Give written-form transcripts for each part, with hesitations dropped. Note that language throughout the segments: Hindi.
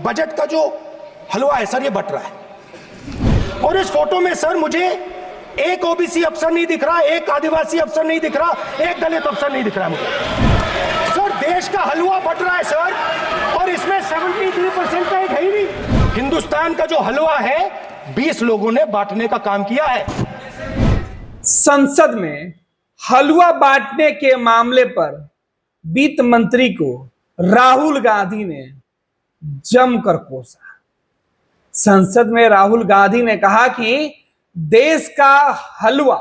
बजट का जो हलवा है सर ये बट रहा है। और इस फोटो में सर मुझे एक ओबीसी अफसर नहीं दिख रहा, एक आदिवासी अफसर नहीं दिख रहा, एक दलित अफसर नहीं दिख रहा मुझे। सर देश का हलवा बट रहा है सर, और इसमें 73% का एक है ही नहीं। हिंदुस्तान का जो हलवा है 20 लोगों ने बांटने का काम किया है। संसद में हलवा बांटने के मामले पर वित्त मंत्री को राहुल गांधी ने जमकर कोसा। संसद में राहुल गांधी ने कहा कि देश का हलवा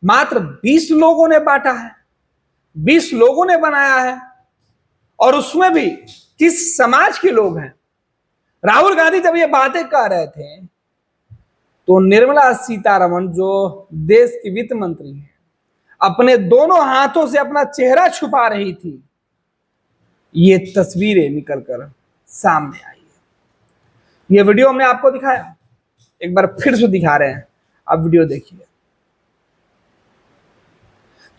मात्र 20 लोगों ने बांटा है, 20 लोगों ने बनाया है, और उसमें भी किस समाज के लोग हैं। राहुल गांधी जब ये बातें कर रहे थे तो निर्मला सीतारमण जो देश की वित्त मंत्री है अपने दोनों हाथों से अपना चेहरा छुपा रही थी। ये तस्वीरें निकलकर सामने आई है। ये वीडियो हमने आपको दिखाया, एक बार फिर से दिखा रहे हैं, आप वीडियो देखिए।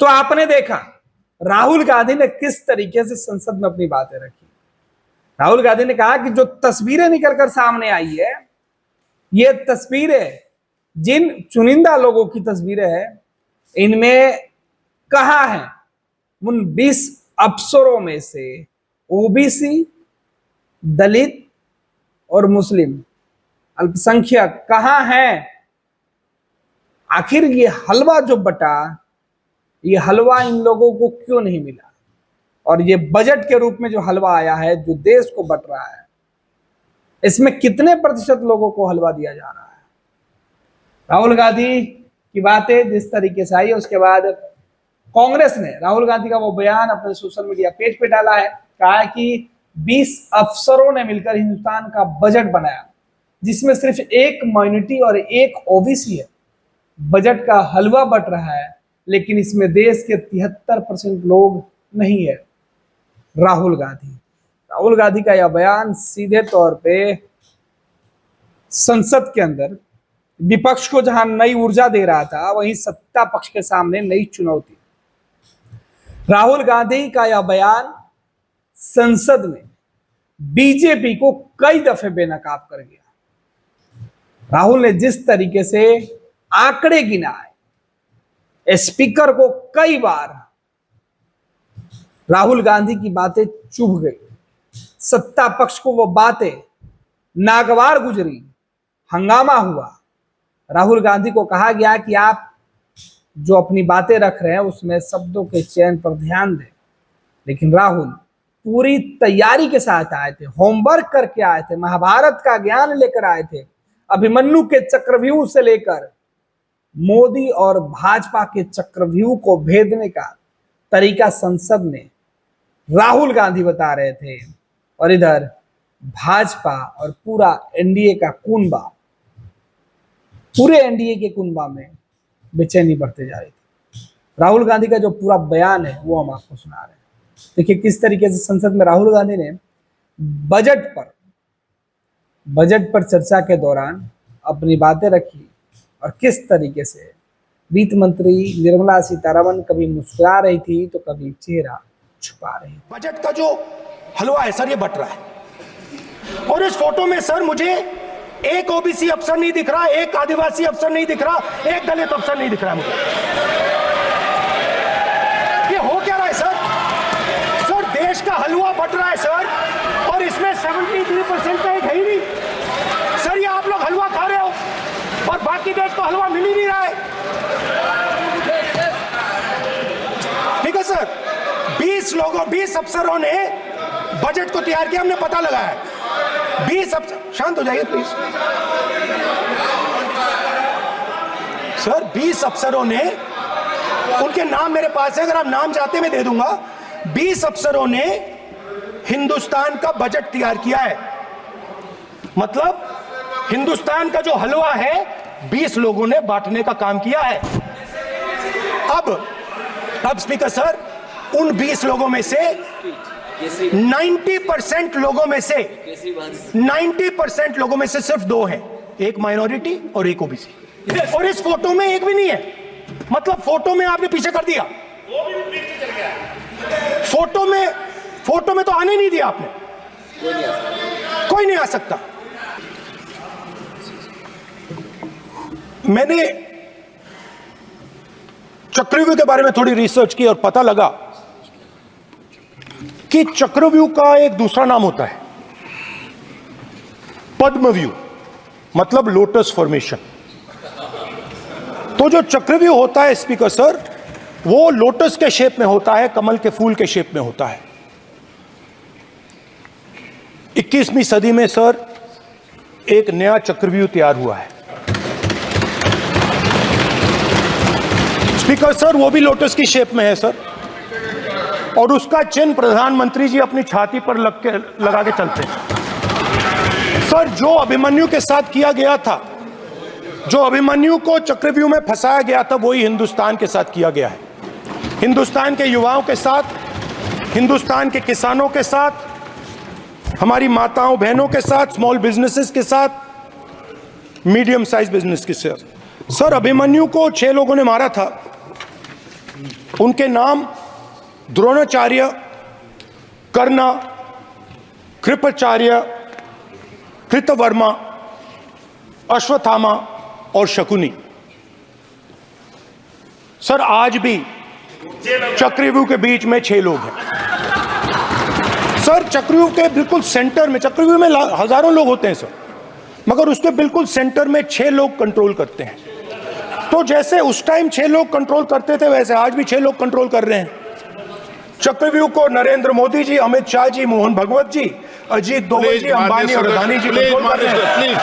तो आपने देखा राहुल गांधी ने किस तरीके से संसद में अपनी बातें रखी। राहुल गांधी ने कहा कि जो तस्वीरें निकलकर सामने आई है ये तस्वीरें जिन चुनिंदा लोगों की तस्वीरें हैं, इनमें कहा है उन 20 अफसरों में से ओबीसी, दलित और मुस्लिम अल्पसंख्यक कहां हैं। आखिर ये हलवा जो बटा, ये हलवा इन लोगों को क्यों नहीं मिला, और ये बजट के रूप में जो हलवा आया है जो देश को बट रहा है, इसमें कितने प्रतिशत लोगों को हलवा दिया जा रहा है। राहुल गांधी की बातें जिस तरीके से आई, उसके बाद कांग्रेस ने राहुल गांधी का वो बयान अपने सोशल मीडिया पेज पे डाला है। कहा है कि 20 अफसरों ने मिलकर हिंदुस्तान का बजट बनाया जिसमें सिर्फ एक माइनॉरिटी और एक ओबीसी है। बजट का हलवा बट रहा है लेकिन इसमें देश के 73% लोग नहीं है। राहुल गांधी का यह बयान सीधे तौर पे संसद के अंदर विपक्ष को जहां नई ऊर्जा दे रहा था, वहीं सत्ता पक्ष के सामने नई चुनौती। राहुल गांधी का यह बयान संसद में बीजेपी को कई दफे बेनकाब कर गया। राहुल ने जिस तरीके से आंकड़े गिनाए, स्पीकर को कई बार राहुल गांधी की बातें चुभ गई, सत्ता पक्ष को वो बातें नागवार गुजरी, हंगामा हुआ। राहुल गांधी को कहा गया कि आप जो अपनी बातें रख रहे हैं उसमें शब्दों के चयन पर ध्यान दें। लेकिन राहुल पूरी तैयारी के साथ आए थे, होमवर्क करके आए थे, महाभारत का ज्ञान लेकर आए थे। अभिमन्यु के चक्रव्यूह से लेकर मोदी और भाजपा के चक्रव्यूह को भेदने का तरीका संसद में राहुल गांधी बता रहे थे, और इधर भाजपा और पूरा एनडीए का कुनबा, पूरे एनडीए के कुनबा में बेचैनी बढ़ते जा रही थी। राहुल गांधी का जो पूरा बयान है वो हम आपको सुना रहे हैं। देखिए किस तरीके से संसद में राहुल गांधी ने बजट पर चर्चा के दौरान अपनी बातें रखी, और किस तरीके से वित्त मंत्री निर्मला सीतारमण कभी मुस्कुरा रही थी तो कभी चेहरा छुपा रही। बजट का जो हलवा है सर ये बट रहा है, और इस फोटो में सर मुझे एक ओबीसी अफसर नहीं दिख रहा, एक आदिवासी अफसर नहीं दिख रहा, एक दलित अफसर नहीं दिख रहा मुझे। ये हो क्या रहा है सर? सर देश का हलवा बट रहा है सर, और इसमें 73% का एक है ही नहीं। सर ये आप लोग हलवा खा रहे हो और बाकी देश को हलवा मिल ही नहीं रहा है। ठीक है सर, 20 अफसरों ने बजट को तैयार किया, हमने पता लगाया। 20 अफसर, शांत हो जाइए प्लीज सर। 20 अफसरों ने, उनके नाम मेरे पास है, अगर आप नाम चाहते मैं दे दूंगा। 20 अफसरों ने हिंदुस्तान का बजट तैयार किया है। मतलब हिंदुस्तान का जो हलवा है 20 लोगों ने बांटने का काम किया है। अब स्पीकर सर, उन 20 लोगों में से 90% लोगों में से सिर्फ 2 हैं, एक माइनॉरिटी और एक ओबीसी। और इस फोटो में एक भी नहीं है। मतलब फोटो में आपने पीछे कर दिया, वो भी पीछे चल गया। फोटो में तो आने नहीं दिया आपने। कोई नहीं आ सकता। मैंने चक्रव्यूह के बारे में थोड़ी रिसर्च की और पता लगा कि चक्रव्यूह का एक दूसरा नाम होता है पद्मव्यूह, मतलब लोटस फॉर्मेशन। तो जो चक्रव्यूह होता है स्पीकर सर, वो लोटस के शेप में होता है, कमल के फूल के शेप में होता है। 21वीं सदी में सर एक नया चक्रव्यूह तैयार हुआ है स्पीकर सर, वो भी लोटस की शेप में है सर, और उसका चिन्ह प्रधानमंत्री जी अपनी छाती पर लगा के चलते हैं सर। जो अभिमन्यु के साथ किया गया था, जो अभिमन्यु को चक्रव्यूह में फंसाया गया था, वही हिंदुस्तान के साथ किया गया है। हिंदुस्तान के युवाओं के साथ, हिंदुस्तान के किसानों के साथ, हमारी माताओं बहनों के साथ, स्मॉल बिजनेसेस के साथ, मीडियम साइज बिजनेस के साथ। सर अभिमन्यु को 6 लोगों ने मारा था। उनके नाम द्रोणाचार्य, कर्ण, कृपाचार्य, कृतवर्मा, अश्वत्थामा और शकुनी। सर आज भी चक्रव्यूह के बीच में 6 लोग हैं सर। चक्रव्यूह के बिल्कुल सेंटर में, चक्रव्यूह में हजारों लोग होते हैं सर, मगर उसके बिल्कुल सेंटर में 6 लोग कंट्रोल करते हैं। तो जैसे उस टाइम 6 लोग कंट्रोल करते थे, वैसे आज भी 6 लोग कंट्रोल कर रहे हैं चक्रव्यूह को। नरेंद्र मोदी जी, अमित शाह जी, मोहन भगवत जी, अजीत दोवल जी, अंबानी और अदानी जी कंट्रोल कर रहे हैं। प्लीज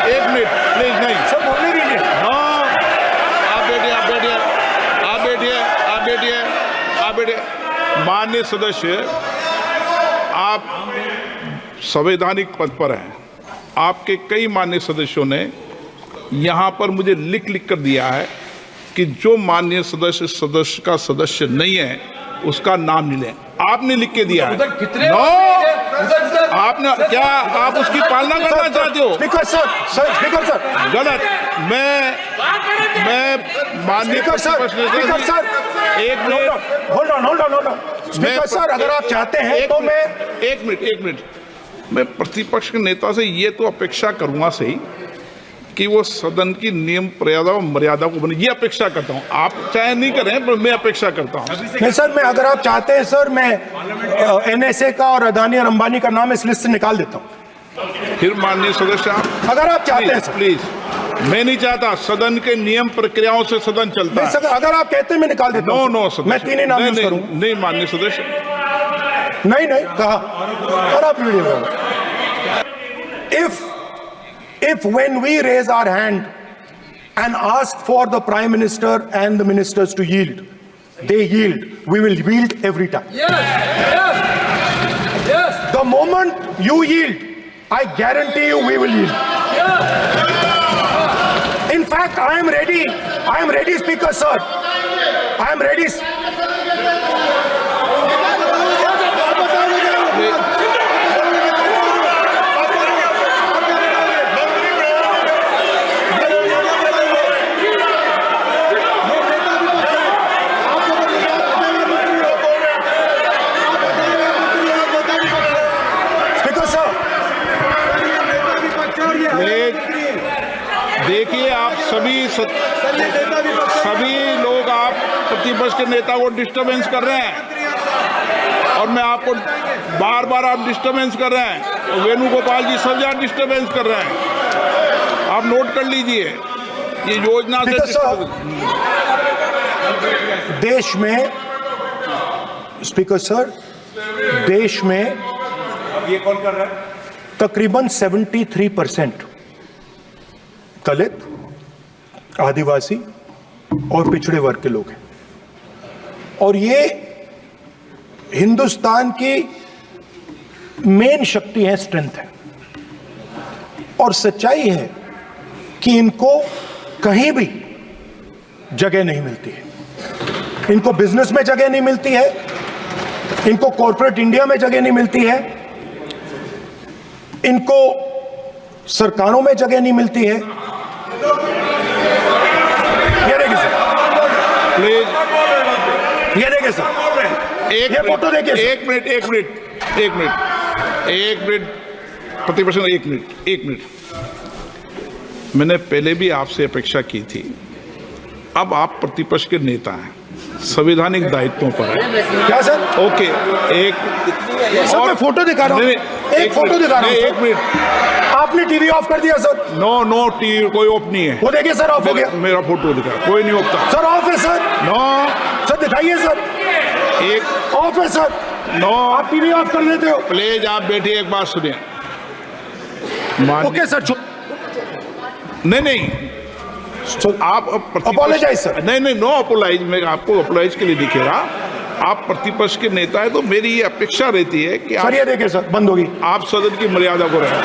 एक मिनट प्लीज। नहीं सर बोलने दीजिए। हाँ, आप बैठिए। माननीय सदस्य, आप संवैधानिक पद पर हैं। आपके कई माननीय सदस्यों ने यहाँ पर मुझे लिख कर दिया है कि जो माननीय सदस्य का सदस्य नहीं है उसका नाम नहीं लें। आपने लिख के दिया है। आपने क्या, आप उसकी पालना करना चाहते हो? स्पीकर सर गलत। मैं माननीय सर एक minute hold on speaker sir, अगर आप चाहते हैं तो मैं एक मिनट मैं प्रतिपक्ष के नेता से ये तो अपेक्षा करूंगा सही कि वो सदन की नियम मर्यादा को बने, ये अपेक्षा करता हूं। आप चाहे नहीं करें, पर मैं अपेक्षा करता हूं। नहीं सर, मैं अगर आप चाहते हैं सर, मैं NSA का और अदानी और अंबानी का नाम इस लिस्ट से निकाल देता हूं। फिर माननीय सदस्य आप अगर आप चाहते हैं सर। प्लीज, मैं नहीं चाहता। सदन के नियम प्रक्रियाओं से सदन चलता है। अगर आप कहते हैं मैं निकाल देता हूं। नो मैं 3 ही नाम यूज करूंगा। नहीं माननीय सदस्य, नहीं कहा। और आप if when we raise our hand and ask for the Prime Minister and the ministers to yield, they yield, we will yield every time. Yes. The moment you yield, I guarantee you we will yield. In fact, I am ready, Speaker sir. I am ready. देखिए, आप सभी लोग आप प्रतिपक्ष के नेता को डिस्टर्बेंस कर रहे हैं, और मैं आपको बार आप डिस्टर्बेंस कर रहे हैं, और वेणुगोपाल जी सब यहाँ डिस्टर्बेंस कर रहे हैं। आप नोट कर लीजिए, ये योजना से देश में, स्पीकर सर, देश में ये कौन कर रहा है, तकरीबन 73% दलित, आदिवासी और पिछड़े वर्ग के लोग हैं, और ये हिंदुस्तान की मेन शक्ति है, स्ट्रेंथ है। और सच्चाई है कि इनको कहीं भी जगह नहीं मिलती है। इनको बिजनेस में जगह नहीं मिलती है, इनको कॉर्पोरेट इंडिया में जगह नहीं मिलती है, इनको सरकारों में जगह नहीं मिलती है। ये देखिए सर, ये देखिए सर, ये फोटो देखिए। एक मिनट प्रतिपक्ष, एक मिनट। मैंने पहले भी आपसे अपेक्षा की थी, अब आप प्रतिपक्ष के नेता हैं, संवैधानिक दायित्वों पर है। क्या सर? ओके, सर मैं फोटो दिखा रहा हूँ, एक फोटो दिखा रहा हूँ। एक मिनट, आपने टीवी ऑफ कर दिया सर। नो टीवी कोई ऑफ नहीं है। वो देखिए सर, ऑफ हो गया। मेरा फोटो दिखा, कोई नहीं होता सर, ऑफ है सर। नो सर दिखाइए सर, एक ऑफ है सर। नो, आप टीवी ऑफ कर लेते हो। प्लीज आप बैठिए, एक बात सुनिए। ओके सर, नहीं आप अपोलोजाइज सर। नहीं, नो अपोलाइज। मैं आपको अपोलाइज के लिए नहीं कह रहा। आप प्रतिपक्ष के नेता है, तो मेरी ये अपेक्षा रहती है कि सर ये देखिए सर, बंद होगी। आप सदन की मर्यादा को रखें।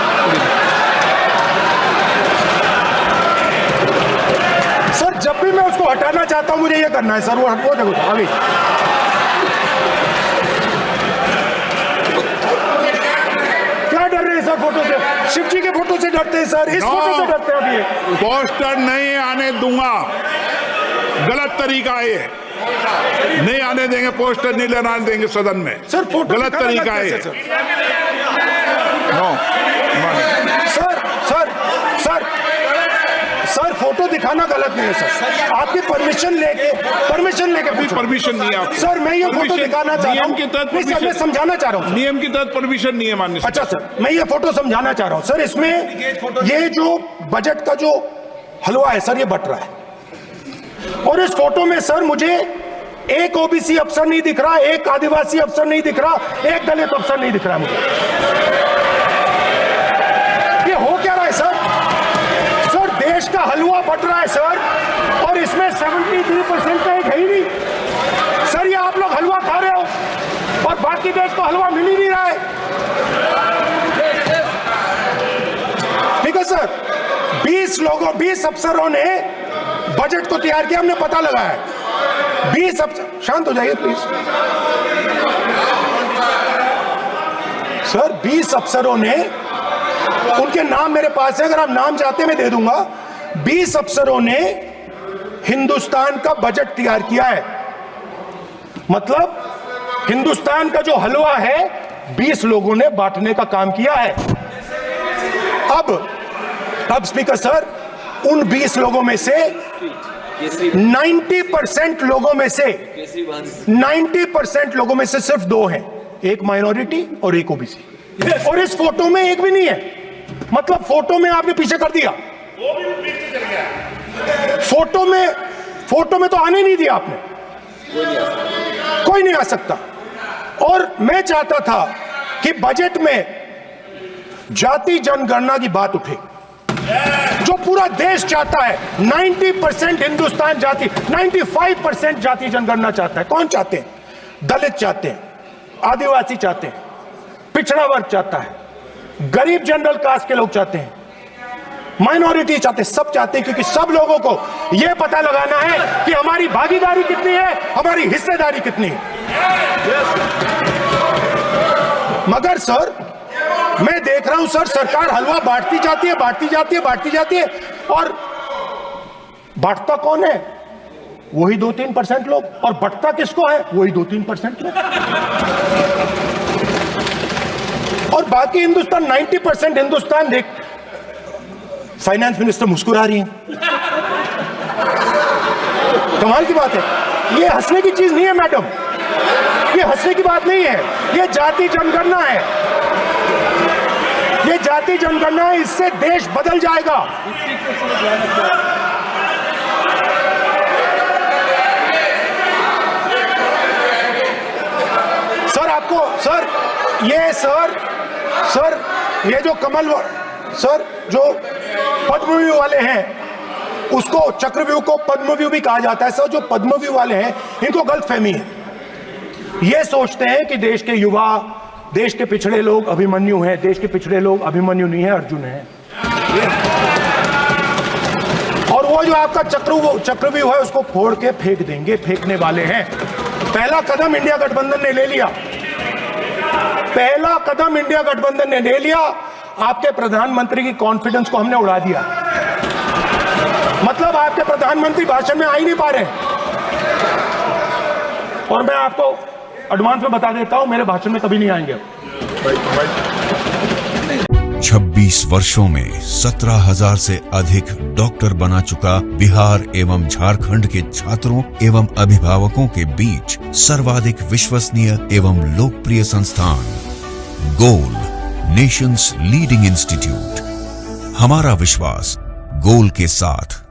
सर जब भी मैं उसको हटाना चाहता हूं, मुझे ये करना है सर। वो देखो आगे। क्या डर रहे हैं सर फोटो से? शिव जी के फोटो से डरते हैं सर, इस फोटो से डरते हैं अभी। पोस्टर नहीं आने दूंगा, गलत तरीका है ये। नहीं आने देंगे, पोस्टर नहीं लेना देंगे सदन में। सर फोटो गलत तरीका है। सर फोटो दिखाना गलत नहीं है सर। आपकी परमिशन लेके परमिशन नहीं है आपको। सर मैं ये फोटो दिखाना चाह रहा हूं। नियम के तहत मैं समझाना चाह रहा हूं। नियम के तहत परमिशन नहीं है माननीय। अच्छा सर, मैं ये फोटो समझाना चाह रहा हूं सर। इसमें ये जो बजट का जो हलवा है सर, ये बट रहा है। और इस फोटो में सर मुझे एक ओबीसी अफसर नहीं दिख रहा, एक आदिवासी अफसर नहीं दिख रहा, एक दलित अफसर नहीं दिख रहा मुझे। ये हो क्या रहा है सर? सर देश का हलवा बट रहा है सर, और इसमें 73% का एक है ही नहीं सर। ये आप लोग हलवा खा रहे हो और बाकी देश को हलवा मिल ही नहीं रहा है। ठीक है सर, 20 अफसरों ने बजट को तैयार किया, हमने पता लगाया है। 20 अफसर, शांत हो जाइए प्लीज सर। 20 अफसरों ने, उनके नाम मेरे पास है, अगर आप नाम चाहते मैं दे दूंगा। 20 अफसरों ने हिंदुस्तान का बजट तैयार किया है। मतलब हिंदुस्तान का जो हलवा है 20 लोगों ने बांटने का काम किया है। अब स्पीकर सर, उन 20 लोगों में से 90% लोगों में से 90% लोगों में से सिर्फ 2 हैं, एक माइनॉरिटी और एक ओबीसी। और इस फोटो में एक भी नहीं है। मतलब फोटो में आपने पीछे कर दिया, फोटो में तो आने नहीं दिया आपने। कोई नहीं आ सकता। और मैं चाहता था कि बजट में जाति जनगणना की बात उठे, जो पूरा देश चाहता है। 90% हिंदुस्तान जाति, 95% जाति जनगणना चाहता है। कौन चाहते हैं? दलित चाहते हैं, आदिवासी चाहते हैं, पिछड़ा वर्ग चाहता है, गरीब जनरल कास्ट के लोग चाहते हैं, माइनॉरिटी चाहते हैं, सब चाहते हैं। क्योंकि सब लोगों को यह पता लगाना है कि हमारी भागीदारी कितनी है, हमारी हिस्सेदारी कितनी है। मगर सर मैं देख रहा हूं सर, सरकार हलवा बांटती जाती है, और बांटता कौन है? वही 2-3% लोग, और बंटता किसको है? वही 2-3% लोग। और बाकी हिंदुस्तान, 90% हिंदुस्तान देख। फाइनेंस मिनिस्टर मुस्कुरा रही है, कमाल की बात है। ये हंसने की चीज नहीं है मैडम, ये हंसने की बात नहीं है। ये जाति जनगणना है, ये जाति जनगणना है। इससे देश बदल जाएगा। सर आपको सर ये जो कमल सर जो पद्मव्यूह वाले हैं, उसको चक्रव्यूह को पद्मव्यूह भी कहा जाता है सर। जो पद्मव्यूह वाले हैं इनको गलतफहमी है। ये सोचते हैं कि देश के युवा, देश के पिछड़े लोग अभिमन्यु हैं। देश के पिछड़े लोग अभिमन्यु नहीं है, अर्जुन है। और वो जो आपका चक्रव्यूह है उसको फोड़ के फेंक देंगे, फेंकने वाले हैं। पहला कदम इंडिया गठबंधन ने ले लिया, आपके प्रधानमंत्री की कॉन्फिडेंस को हमने उड़ा दिया। मतलब आपके प्रधानमंत्री भाषण में आ ही नहीं पा रहे। और मैं आपको एडवांस में बता देता हूं, मेरे भाषण में कभी नहीं आएंगे। 26 वर्षों में 17,000 से अधिक डॉक्टर बना चुका बिहार एवं झारखंड के छात्रों एवं अभिभावकों के बीच सर्वाधिक विश्वसनीय एवं लोकप्रिय संस्थान गोल, नेशंस लीडिंग इंस्टीट्यूट। हमारा विश्वास गोल के साथ।